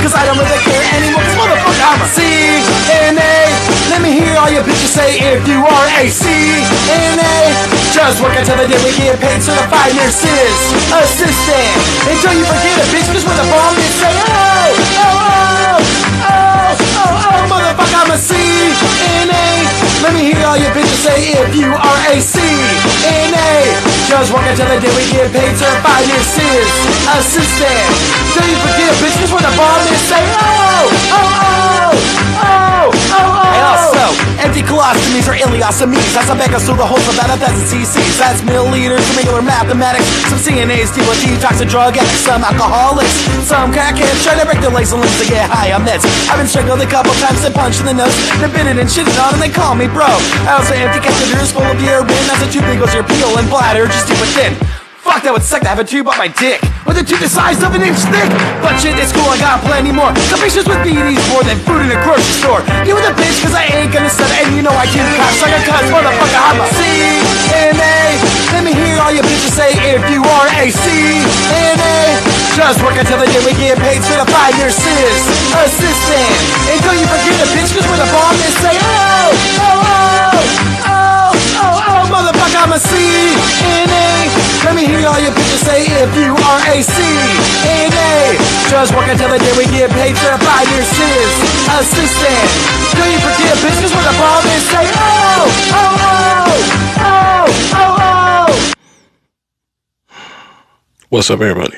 cause I don't really care anymore, cause motherfucker, I'm a CNA. Let me hear all your bitches say if you are a CNA. Just work until the day we get paid, certified nurses, assistant. Until you forget a bitch, cause when the bomb is say, motherfucker, I'm a CNA. Let me hear all your bitches say if you are a CNA. Just work until the day we get paid, certified nurses, assistant. Until you forget a bitch, cause when the bomb is say, Hey, also, empty colostomies or ileostomies. That's a mega through the holes of that, that's CCs. That's milliliters, regular mathematics. Some CNAs deal with detox and drug addicts. Some alcoholics, some crackheads trying to break their legs and limbs to get high on meds. I've been strangled a couple times and punched in the nose. They've been it and shitted on and they call me bro. I also empty catheters full of urine. That's a tube equals your peel and bladder just stupid thin. Fuck, that would suck to have a tube up my dick with a tube the size of an inch thick. But shit, it's cool, I got plenty more. Some pictures with BD's more than food in a grocery store. You with a bitch, cause I ain't gonna set it. And you know I do cocksucker, cause motherfucker, I'm a CNA. Let me hear all your bitches say if you are a CNA. Just work until the day we get paid, certified nurses, assistant. Until you forget a bitch, cause when the bomb is say, motherfucker, I'm a CNA. Let me hear all your bitches say if you are a CNA. Just work until the day we get paid, certified nurses, assistant. Till you forget a bitch, cause when the bomb is say, What's up, everybody?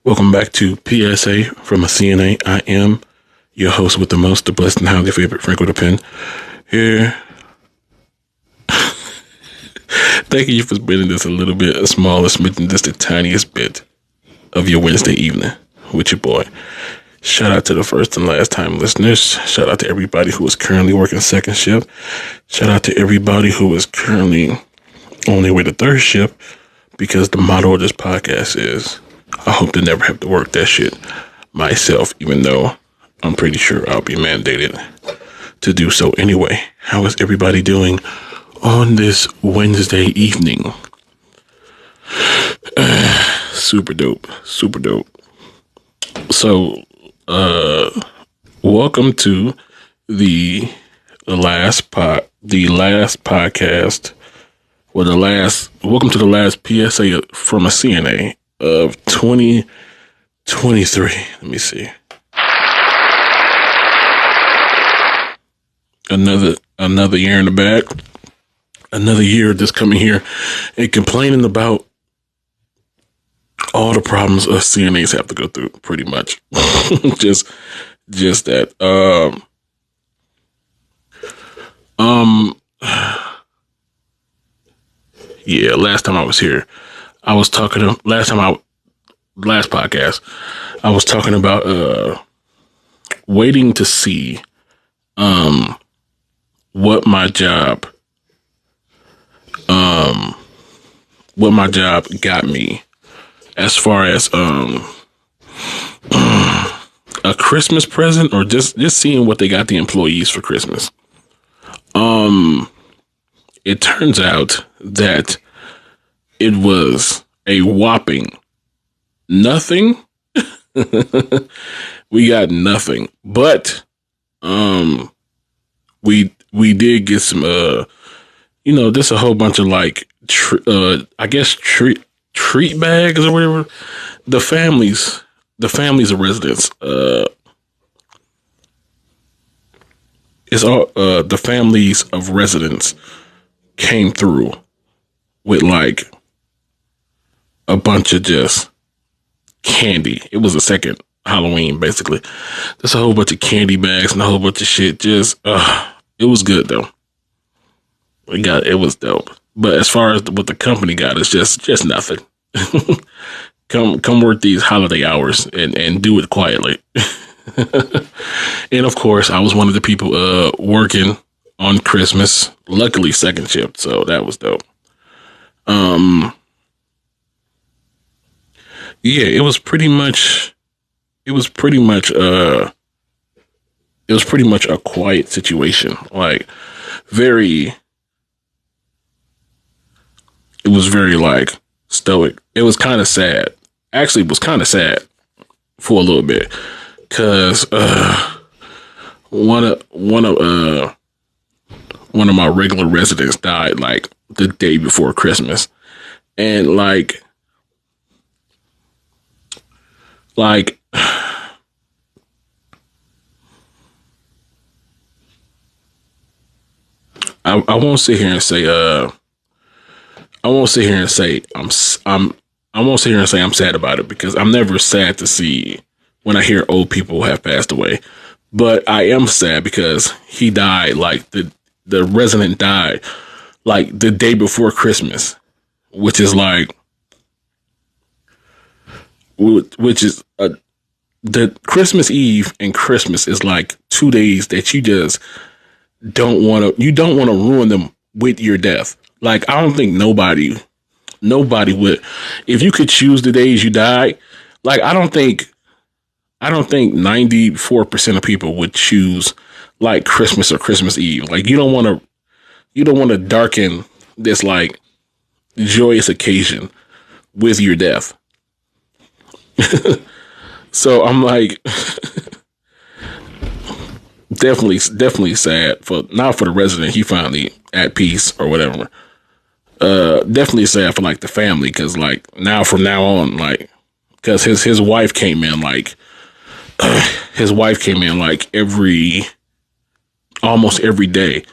Welcome back to PSA from a CNA. I am your host with the most, the blessed and highly favorite Franko the Pen. Here. Thank you for spending this a little bit, a smallest, just the tiniest bit of your Wednesday evening with your boy. Shout out to the first and last time listeners. Shout out to everybody who is currently working second shift. Shout out to everybody who is currently on their way to third shift, because the motto of this podcast is, I hope to never have to work that shit myself, even though I'm pretty sure I'll be mandated to do so anyway. How is everybody doing on this Wednesday evening? Super dope. So, welcome to the last podcast. Welcome to the last PSA from a CNA of 2023. Let me see. Another year in the bag. Another year this coming here and complaining about all the problems us CNAs have to go through, pretty much. just that. Yeah, last time I was here, I was talking to, last podcast, I was talking about waiting to see what my job got me as far as a Christmas present, or just seeing what they got the employees for Christmas. It turns out that it was a whopping nothing. We got nothing, but we did get some just a whole bunch of like treat bags or whatever. The families of residents, the families of residents came through with like a bunch of just candy. It was a second Halloween, basically. Just a whole bunch of candy bags and a whole bunch of shit. Just it was good though. It was dope. But as far as what the company got, it's just nothing. Come work these holiday hours and do it quietly. And of course, I was one of the people working on Christmas. Luckily, second shift, so that was dope. Yeah, it was pretty much a quiet situation. Like it was very like stoic. It was kind of sad. Actually, it was kind of sad for a little bit, Cause one of my regular residents died like the day before Christmas, and like I won't sit here and say I won't sit here and say I won't sit here and say I'm sad about it, because I'm never sad to see when I hear old people have passed away. But I am sad because he died, like the resident died like the day before Christmas, which is like, the Christmas Eve and Christmas is like 2 days that you just don't want to ruin them with your death. Like, I don't think nobody would, if you could choose the days you die, like, I don't think 94% of people would choose like Christmas or Christmas Eve. Like, you don't want to darken this like joyous occasion with your death. So I'm like, definitely sad not for the resident. He finally at peace or whatever. Definitely sad for like the family, because like from now on, like, because his wife came in like almost every day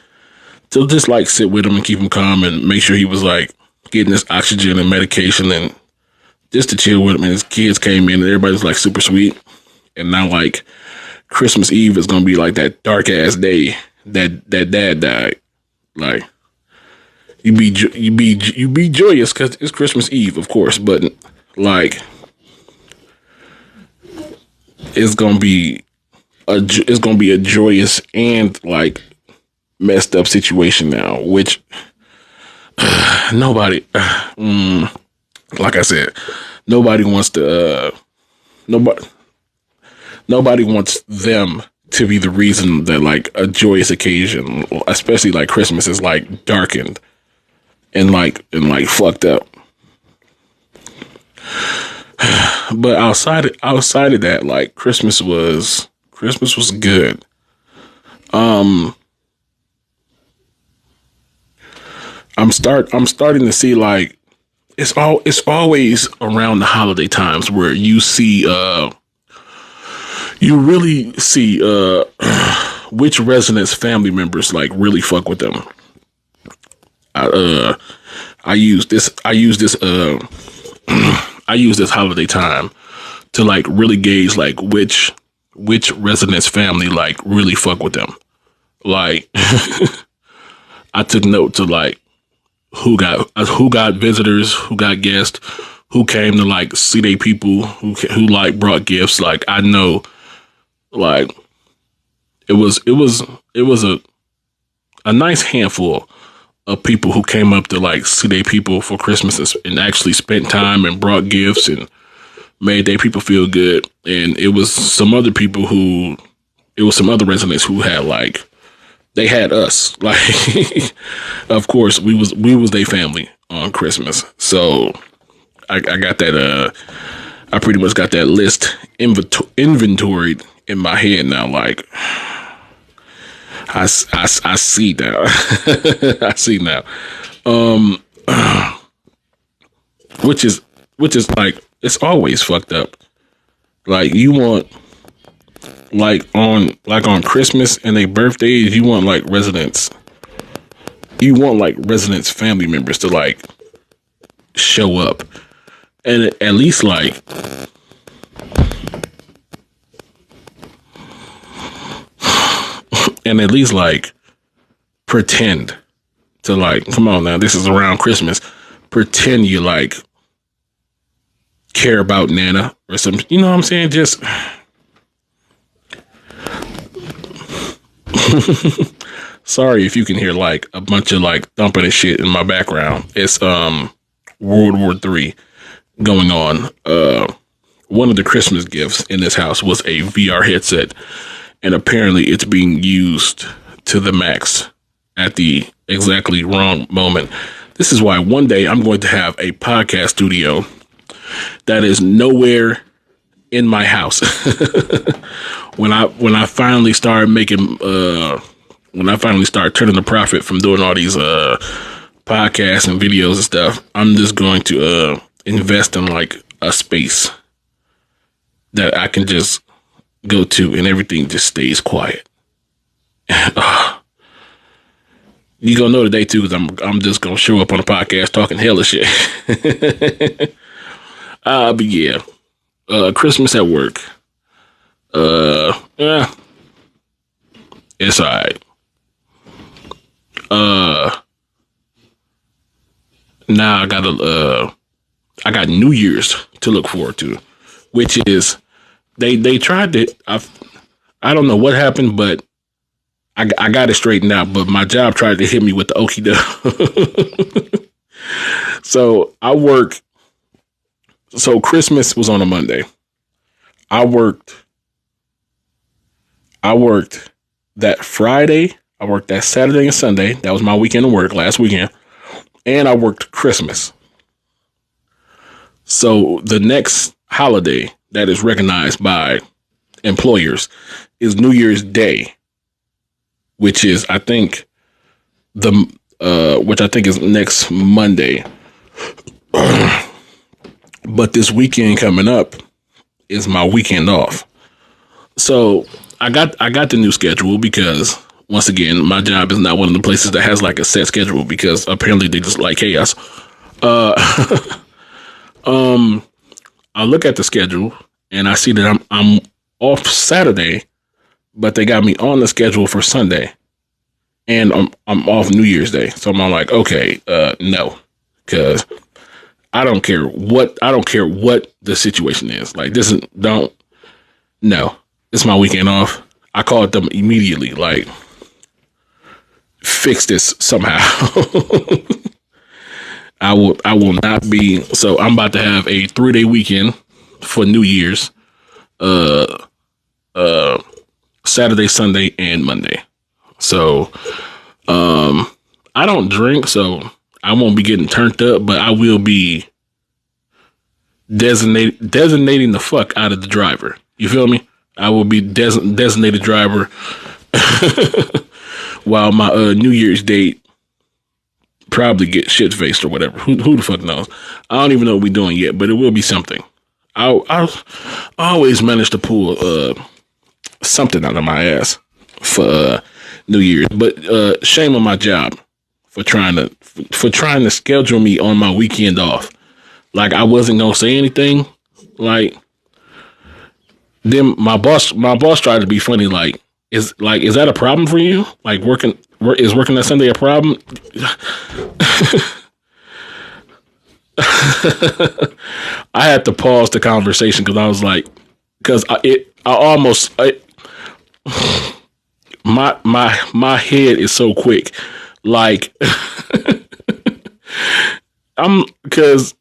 to just like sit with him and keep him calm and make sure he was like getting his oxygen and medication, and just to chill with him. And his kids came in and everybody was like super sweet. And now like Christmas Eve is gonna be like that dark ass day that dad died. Like, you be joyous because it's Christmas Eve, of course, but like it's gonna be a joyous and like messed up situation now, which nobody, like I said, nobody wants them to be the reason that like a joyous occasion, especially like Christmas, is like darkened and like fucked up. But outside of that, like Christmas was good. I'm starting to see like it's always around the holiday times where you see you really see which residents' family members like really fuck with them. I use this holiday time to like really gauge like which residents' family like really fuck with them. Like, I took note to like who got visitors, who got guests, who came to like see their people, who like brought gifts. Like, I know, like it was a nice handful of people who came up to like see their people for Christmas and actually spent time and brought gifts and made their people feel good. And it was some other residents who had like, they had us. Like, of course, we was their family on Christmas. So I got that. I pretty much got that list inventoried in my head now. Like, I see now. I see now. Which is like, it's always fucked up. Like, you want, like on Christmas and their birthdays, you want like residents family members to like show up and at least like pretend to like, come on now, this is around Christmas, pretend you like care about Nana or something, you know what I'm saying? Just sorry if you can hear like a bunch of like thumping and shit in my background. It's World War III going on. One of the Christmas gifts in this house was a VR headset, and apparently it's being used to the max at the exactly wrong moment. This is why one day I'm going to have a podcast studio that is nowhere in my house. when I finally started making when I finally start turning the profit from doing all these podcasts and videos and stuff, I'm just going to invest in like a space that I can just go to and everything just stays quiet. You gonna know today too, because I'm just gonna show up on the podcast talking hella shit. But yeah, Christmas at work. Yeah, it's alright. Now I got New Year's to look forward to, which is they tried to. I don't know what happened, but I got it straightened out. But my job tried to hit me with the okie doke. So I work. So Christmas was on a Monday. I worked that Friday. I worked that Saturday and Sunday. That was my weekend of work last weekend. And I worked Christmas. So the next holiday that is recognized by employers is New Year's Day, which is, I think, which I think is next Monday. But this weekend coming up is my weekend off. So I got the new schedule because, once again, my job is not one of the places that has like a set schedule because apparently they just like chaos. I look at the schedule and I see that I'm off Saturday, but they got me on the schedule for Sunday, and I'm off New Year's Day. So I'm like, okay, no, because I don't care what the situation is. Like, this is no, it's my weekend off. I called them immediately, like, fix this somehow. I will not be. So I'm about to have a 3-day weekend for New Year's, Saturday, Sunday, and Monday. So, I don't drink, so I won't be getting turned up, but I will be designating the fuck out of the driver. You feel me? I will be designated driver while my New Year's date probably get shit faced or whatever. Who the fuck knows? I don't even know what we're doing yet, but it will be something. I always manage to pull something out of my ass for New Year's, but shame on my job for trying to schedule me on my weekend off. Like, I wasn't gonna say anything. Like, then my boss tried to be funny. Like, is that a problem for you? Like, working that Sunday a problem? I had to pause the conversation because I was like, my head is so quick. Like, because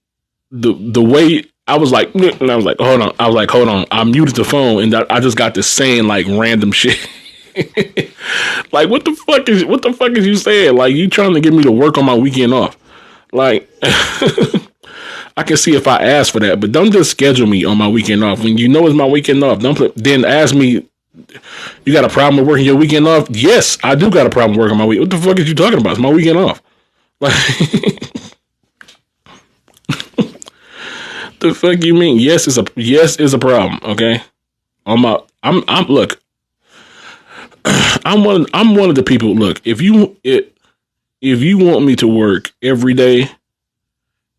the way I was like, and I was like, hold on. I muted the phone and I just got to saying like random shit. Like, what the fuck is you saying? Like, you trying to get me to work on my weekend off? Like, I can see if I ask for that, but don't just schedule me on my weekend off when you know it's my weekend off. Then ask me, you got a problem with working your weekend off? Yes, I do got a problem working my weekend. What the fuck is you talking about? It's my weekend off. Like, the fuck you mean? Yes is a problem. Okay, look. I'm one of the people. Look, if you want me to work every day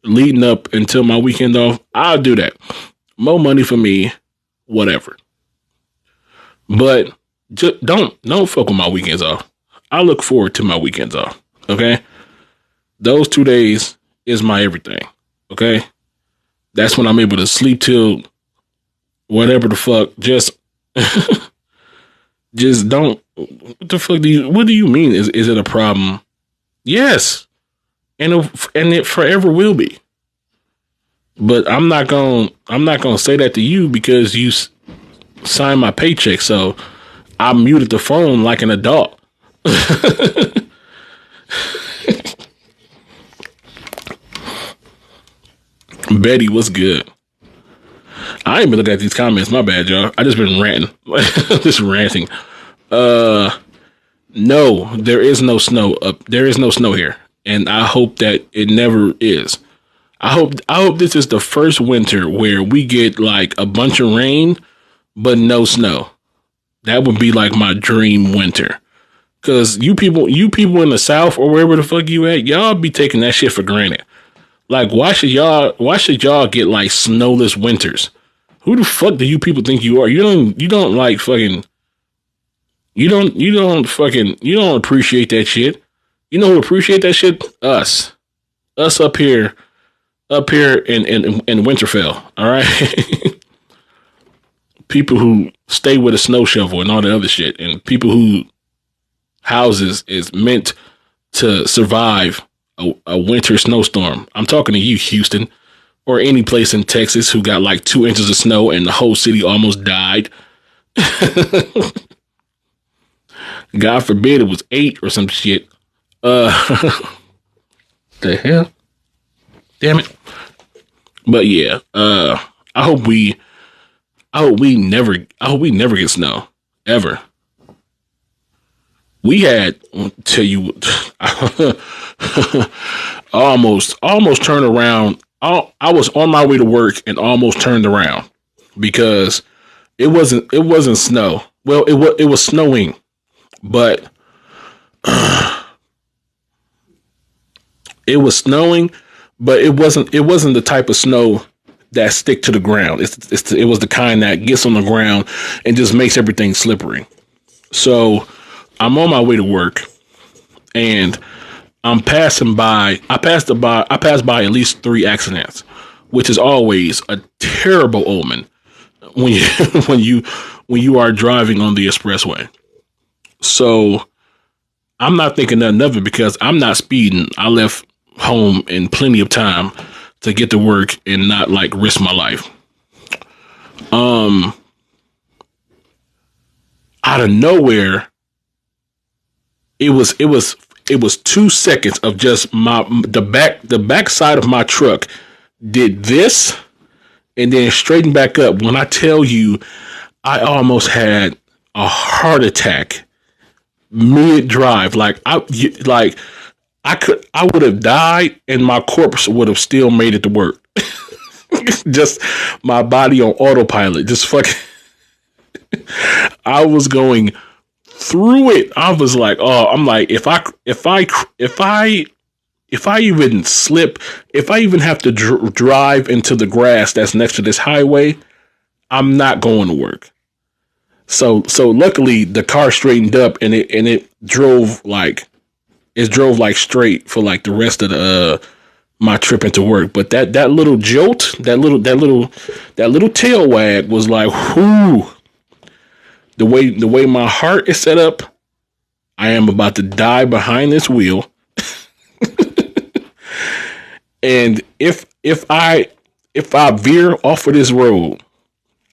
leading up until my weekend off, I'll do that. More money for me, whatever. But just don't fuck with my weekends off. I look forward to my weekends off. Okay, those 2 days is my everything. Okay, that's when I'm able to sleep till whatever the fuck. Just don't. What the fuck what do you mean? Is it a problem? Yes, and it forever will be. But I'm not gonna say that to you because you signed my paycheck. So I muted the phone like an adult. Betty, what's good? I ain't been looking at these comments. My bad, y'all. I just been ranting. Just ranting. No, there is no snow up. There is no snow here, and I hope that it never is. I hope this is the first winter where we get like a bunch of rain, but no snow. That would be like my dream winter. Cause you people in the South or wherever the fuck you at, y'all be taking that shit for granted. Like, why should y'all get like snowless winters? Who the fuck do you people think you are? You don't like fucking. You don't appreciate that shit. You know who appreciate that shit? Us up here in Winterfell. All right, people who stay with a snow shovel and all the other shit, and people who houses is meant to survive a winter snowstorm. I'm talking to you, Houston, or any place in Texas who got like 2 inches of snow and the whole city almost died. God forbid it was 8 or some shit. The hell? Damn it. But yeah, I hope we never get snow. Ever. We had, I'll tell you, almost turned around. I was on my way to work and almost turned around because it wasn't snow. Well, it was snowing, but it was snowing, but it wasn't the type of snow that stick to the ground. It was the kind that gets on the ground and just makes everything slippery. So I'm on my way to work and I'm passing by. I passed by at least 3 accidents, which is always a terrible omen when you are driving on the expressway. So I'm not thinking nothing of it because I'm not speeding. I left home in plenty of time to get to work and not like risk my life. Out of nowhere, it was 2 seconds of just the back side of my truck did this and then straightened back up. When I tell you, I almost had a heart attack mid drive. I would have died and my corpse would have still made it to work. Just my body on autopilot. Just fucking. I was going through it. I was like, oh, I'm like, if I even slip, if I even have to drive into the grass that's next to this highway, I'm not going to work. So luckily the car straightened up and it drove like straight for like the rest of my trip into work. But that little jolt, that little tail wag was like, whoo. The way my heart is set up, I am about to die behind this wheel. And if I veer off of this road,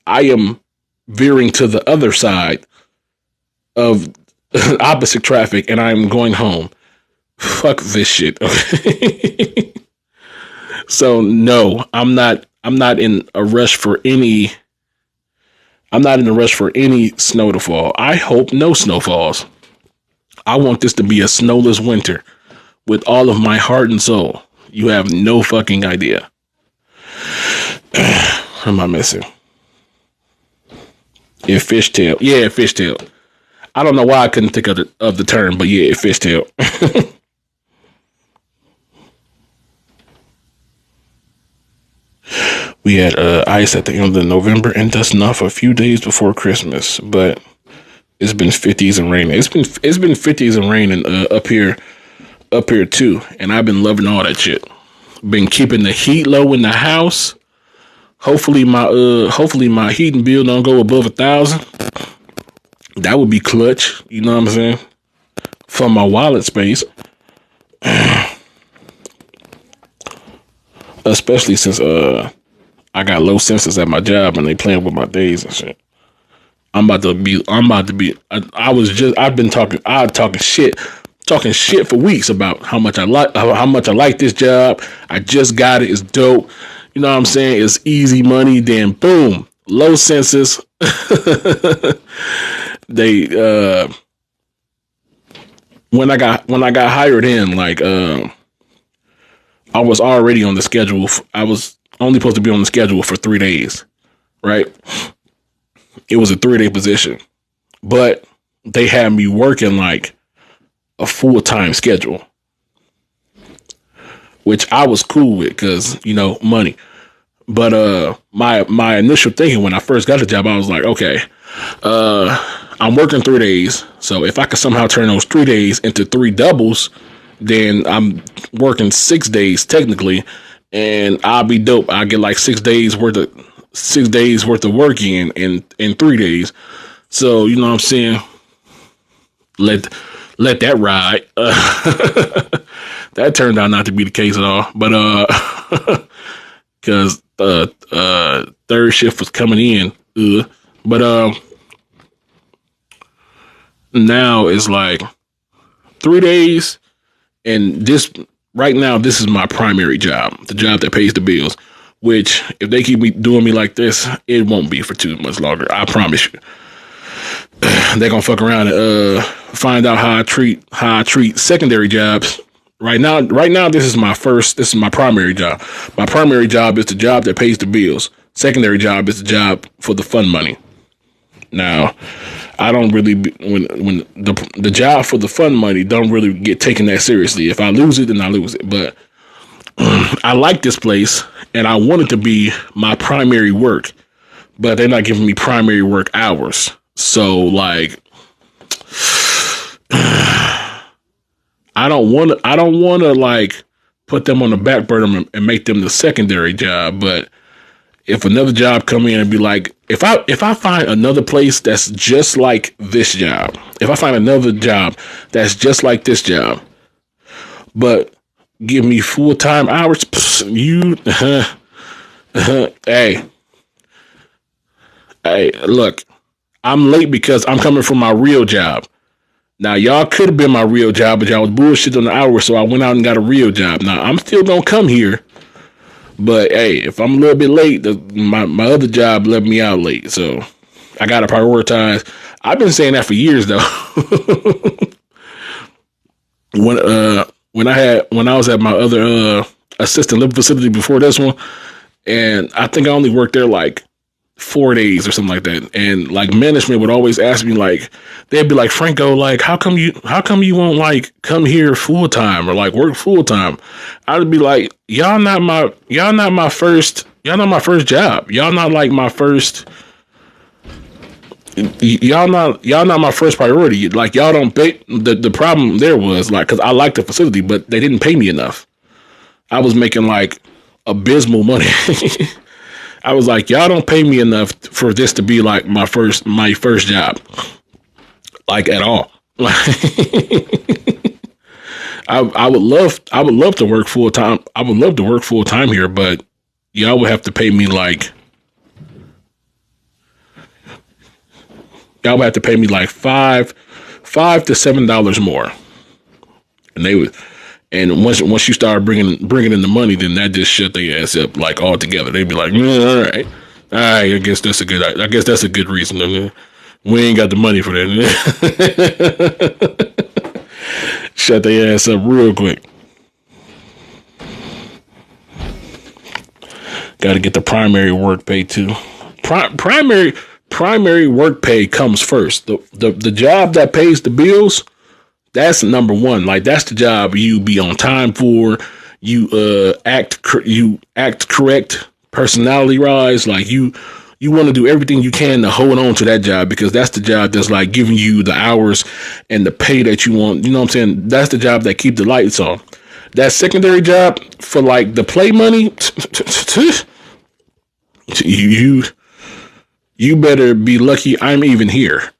I am veering to the other side of opposite traffic and I'm going home. Fuck this shit. Okay? So no, I'm not in a rush for any snow to fall. I hope no snow falls. I want this to be a snowless winter with all of my heart and soul. You have no fucking idea. What am I missing? Yeah, fishtail. Yeah, fishtail. I don't know why I couldn't think of the term, but yeah, fishtail. We had ice at the end of November and dusting off a few days before Christmas, but it's been 50s and raining. It's been 50s and raining up here too, and I've been loving all that shit. Been keeping the heat low in the house. Hopefully my heating bill don't go above 1,000. That would be clutch. You know what I'm saying? For my wallet space. Especially since I got low census at my job and they playing with my days and shit. I've been talking shit for weeks about how much I like this job. I just got it. It's dope. you know what I'm saying, it's easy money. Then boom, low census. They when I got hired in, like I was already on the schedule. I was only supposed to be on the schedule for 3 days, right? It was a 3-day position, but they had me working like a full-time schedule, which I was cool with because, you know, money. But my initial thinking when I first got the job, I was like, okay, I'm working 3 days. So if I could somehow turn those 3 days into 3 doubles, then I'm working 6 days technically, and I'll be dope. I get like 6 days worth of work in 3 days. So you know what I'm saying? Let that ride. That turned out not to be the case at all. But because third shift was coming in. But now it's like 3 days, and this right now, this is my primary job, the job that pays the bills. Which, if they keep doing me like this, it won't be for too much longer. I promise you. They're gonna fuck around and find out how I treat secondary jobs. Right now, this is my primary job. My primary job is the job that pays the bills. Secondary job is the job for the fun money. Now, I don't really when the job for the fun money don't really get taken that seriously. If I lose it, then I lose it. But I like this place, and I want it to be my primary work, but they're not giving me primary work hours. So like, I don't want to like put them on the back burner and make them the secondary job. But if another job come in and be like, if I find another place that's just like this job, if I find another job that's just like this job, but give me full-time hours, hey, look, I'm late because I'm coming from my real job. Now, y'all could have been my real job, but y'all was bullshit on the hours, so I went out and got a real job. Now, I'm still gonna come here, but hey, if I'm a little bit late, my other job let me out late, so I gotta prioritize. I've been saying that for years, though. When I was at my other assisted living facility before this one, and I think I only worked there like 4 days or something like that. And like management would always ask me, like, they'd be like, Franko, like, how come you won't like come here full time or like work full time? I'd be like, y'all not my first job. Y'all not like my first. Y'all not my first priority. Like, y'all don't pay. The problem there was like, cause I liked the facility, but they didn't pay me enough. I was making like abysmal money. I was like, y'all don't pay me enough for this to be like my first job, like at all. I would love to work full time. I would love to work full time here, but y'all would have to pay me like $5 to $7 more, and they would. And once you start bringing in the money, then that just shut their ass up like altogether. They'd be like, all right. I guess that's a good reason. We ain't got the money for that. Shut their ass up real quick. Got to get the primary work pay too. Primary work pay comes first. The job that pays the bills, that's number one. Like, that's the job you be on time for. You act correct, personality wise. Like, you want to do everything you can to hold on to that job, because that's the job that's like giving you the hours and the pay that you want. You know what I'm saying? That's the job that keep the lights on. That secondary job for like the play money, you better be lucky I'm even here.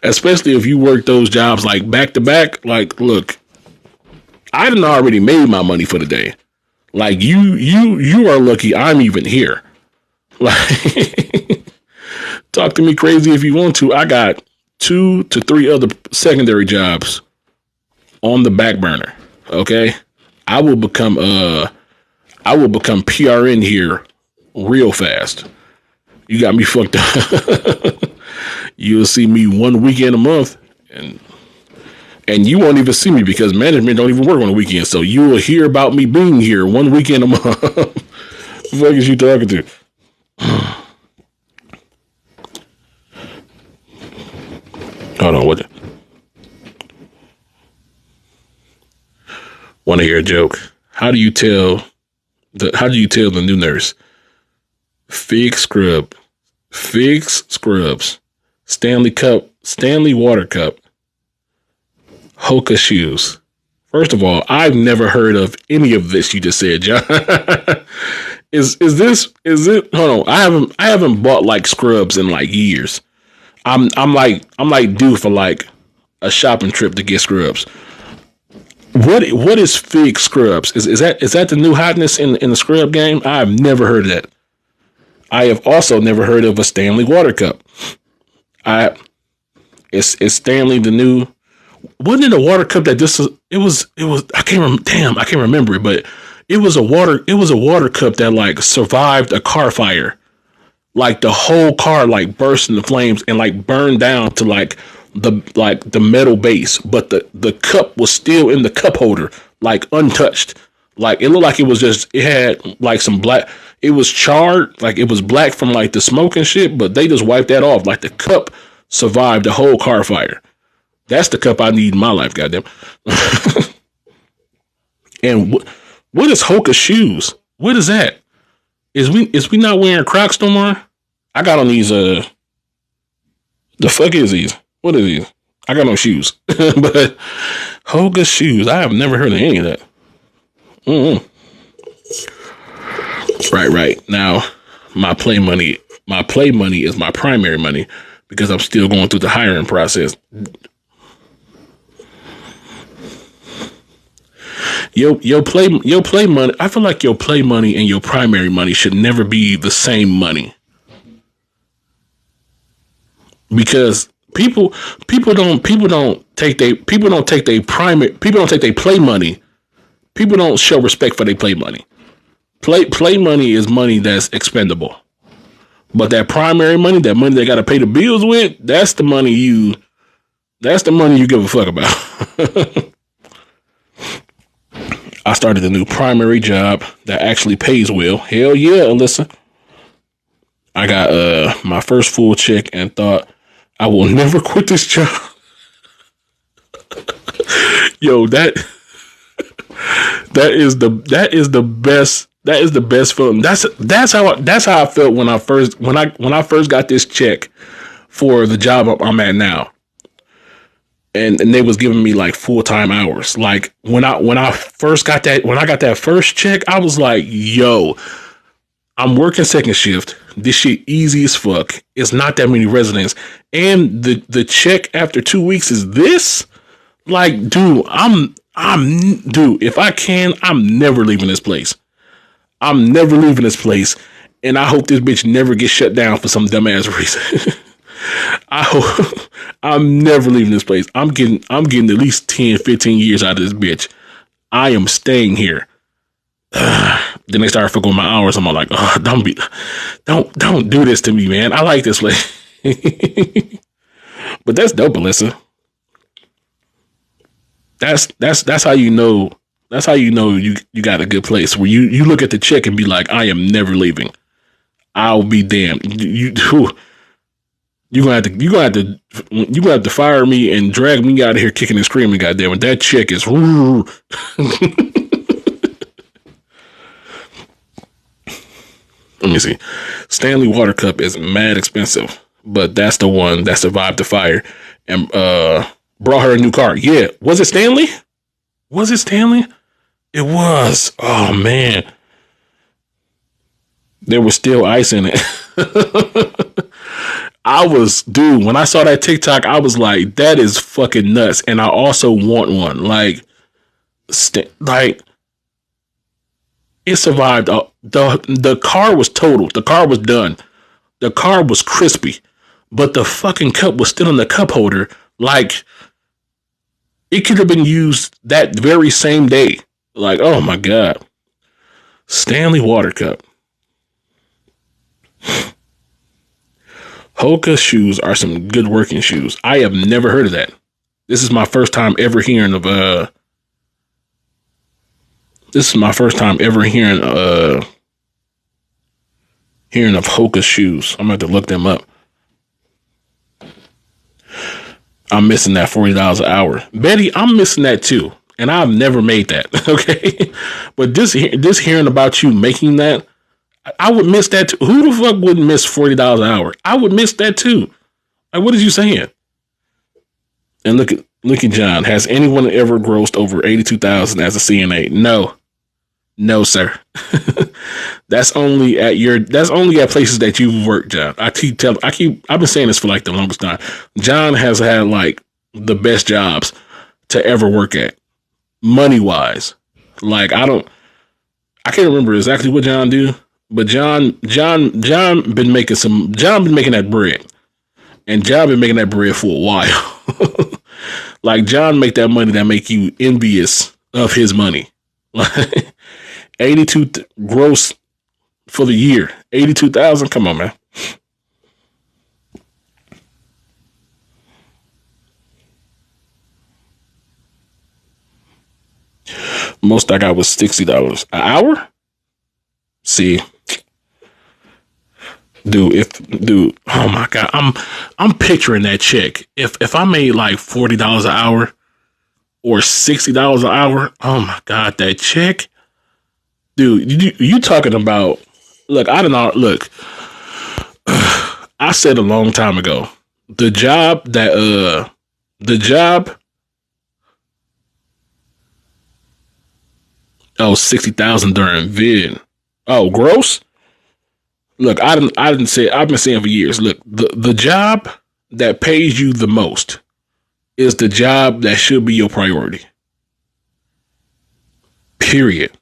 Especially if you work those jobs like back to back. Like, look, I done already made my money for the day. Like, you are lucky I'm even here. Like, talk to me crazy if you want to. I got 2 to 3 other secondary jobs on the back burner. Okay, I will become I will become PRN here real fast. You got me fucked up. You'll see me 1 weekend a month, and you won't even see me because management don't even work on the weekend. So you will hear about me being here 1 weekend a month. What the fuck is you talking to? Hold on, what? Want to hear a joke? How do you tell the new nurse? Fig scrubs, Stanley water cup, Hoka shoes. First of all, I've never heard of any of this you just said, John. Is it? Hold on, I haven't bought like scrubs in like years. I'm like due for like a shopping trip to get scrubs. What is fig scrubs? Is that the new hotness in the scrub game? I've never heard of that. I have also never heard of a Stanley water cup. Is Stanley the new? Wasn't it a water cup that this was? It was. I can't remember it, but it was a water cup that like survived a car fire. Like the whole car like burst into flames and like burned down to like the metal base, but the cup was still in the cup holder, like untouched. Like it looked like it had like some black. It was charred, like it was black from like the smoke and shit, but they just wiped that off. Like the cup survived the whole car fire. That's the cup I need in my life, goddamn. And what is Hoka shoes? What is that? Is we not wearing Crocs no more? I got on these. The fuck is these? What are these? I got no shoes, but Hoka shoes. I have never heard of any of that. Mm-hmm. Right. Now, my play money is my primary money because I'm still going through the hiring process. Your play money. I feel like your play money and your primary money should never be the same money. Because people don't take their play money. People don't show respect for their play money. Play money is money that's expendable. But that primary money, that money they got to pay the bills with, that's the money you give a fuck about. I started a new primary job that actually pays well. Hell yeah, Alyssa. I got my first full check and thought I will never quit this job. Yo, that is the best feeling. That's how I felt when I first got this check for the job I'm at now. And they was giving me like full-time hours. Like when I got that first check, I was like, yo, I'm working second shift. This shit easy as fuck. It's not that many residents. And the check after 2 weeks is this? Like, dude, dude, if I can, I'm never leaving this place. I'm never leaving this place. And I hope this bitch never gets shut down for some dumbass reason. I'm never leaving this place. I'm getting at least 10, 15 years out of this bitch. I am staying here. Then they started fucking with my hours. I'm like, oh, don't do this to me, man. I like this place. But that's dope, Alyssa. That's how you know. That's how you know you got a good place where you look at the check and be like, I am never leaving. I'll be damned. You're gonna have to fire me and drag me out of here kicking and screaming, goddamn it. That check is Let me see. Stanley water cup is mad expensive, but that's the one that survived the fire and brought her a new car. Yeah. Was it Stanley? It was. Oh man. There was still ice in it. When I saw that TikTok, I was like, that is fucking nuts. And I also want one. Like it survived. The car was totaled. The car was done. The car was crispy, but the fucking cup was still in the cup holder. Like it could have been used that very same day. Like, oh my God. Stanley Water Cup. Hoka shoes are some good working shoes. I have never heard of that. This is my first time ever hearing of hearing of Hoka shoes. I'm going to have to look them up. I'm missing that $40 an hour. Betty, I'm missing that too. And I've never made that. Okay. But this hearing about you making that, I would miss that too. Who the fuck wouldn't miss $40 an hour? I would miss that too. Like, what is you saying? And look at John. Has anyone ever grossed over $82,000 as a CNA? No, sir. That's only at places that you've worked, John. I've been saying this for like the longest time. John has had like the best jobs to ever work at, money wise. Like I can't remember exactly what John do, but John been making that bread, and John been making that bread for a while. Like John make that money that make you envious of his money. Like 82 gross for the year. 82,000. Come on, man. Most I got was $60 an hour. See, dude, oh my God, I'm picturing that check. If I made like $40 an hour or $60 an hour, oh my God, that check, dude, you talking about? Look, I don't know. Look, I said a long time ago, the job. Oh, 60,000 during vid. Oh, gross. Look, I didn't say. I've been saying for years. Look, the job that pays you the most is the job that should be your priority. Period.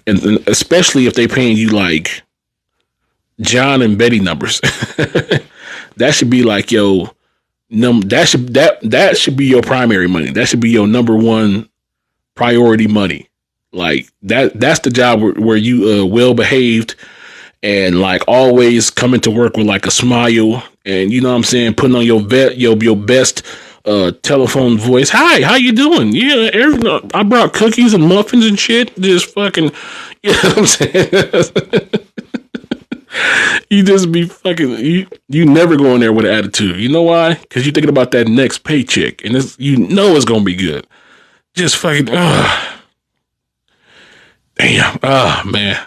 And especially if they paying you like John and Betty numbers, that should be like that should be your primary money. That should be your number one priority money. Like that's the job where you well behaved and like always coming to work with like a smile and you know what I'm saying, putting on your best telephone voice. Hi, how you doing? Yeah, I brought cookies and muffins and shit. Just fucking, you know what I'm saying? You just be fucking, you never go in there with an attitude. You know why? Because you're thinking about that next paycheck and you know it's gonna be good. Just fucking, damn, man.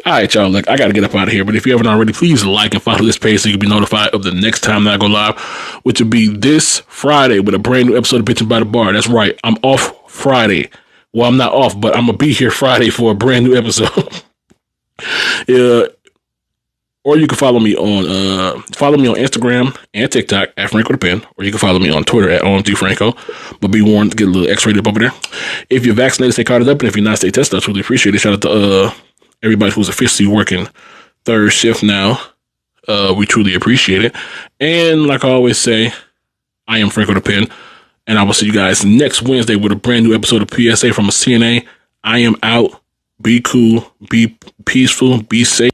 All right, y'all. Look, I got to get up out of here. But if you haven't already, please like and follow this page so you can be notified of the next time that I go live, which will be this Friday with a brand new episode of Bitchin' by the Bar. That's right. I'm off Friday. Well, I'm not off, but I'm going to be here Friday for a brand new episode. Or you can follow me on Instagram and TikTok at Franko the Pen, or you can follow me on Twitter at OMG Franko. But be warned to get a little X-rated up over there. If you're vaccinated, stay carded up, and if you're not, stay tested. I truly appreciate it. Shout out to everybody who's officially working third shift now. We truly appreciate it. And like I always say, I am Franko the Pen, and I will see you guys next Wednesday with a brand new episode of PSA from a CNA. I am out. Be cool. Be peaceful. Be safe.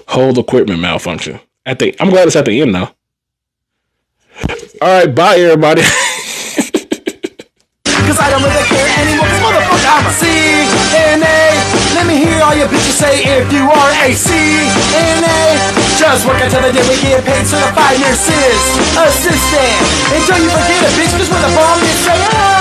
Whole equipment malfunction. I'm glad it's at the end now. All right, bye everybody. Cause I don't really care anymore, cause motherfucker, I'm a CNA. Let me hear all you bitches say if you are a CNA. Just work until the day we get paid, certified nurses, assistant. Until you forget it, bitch, cause we're the bomb, you say,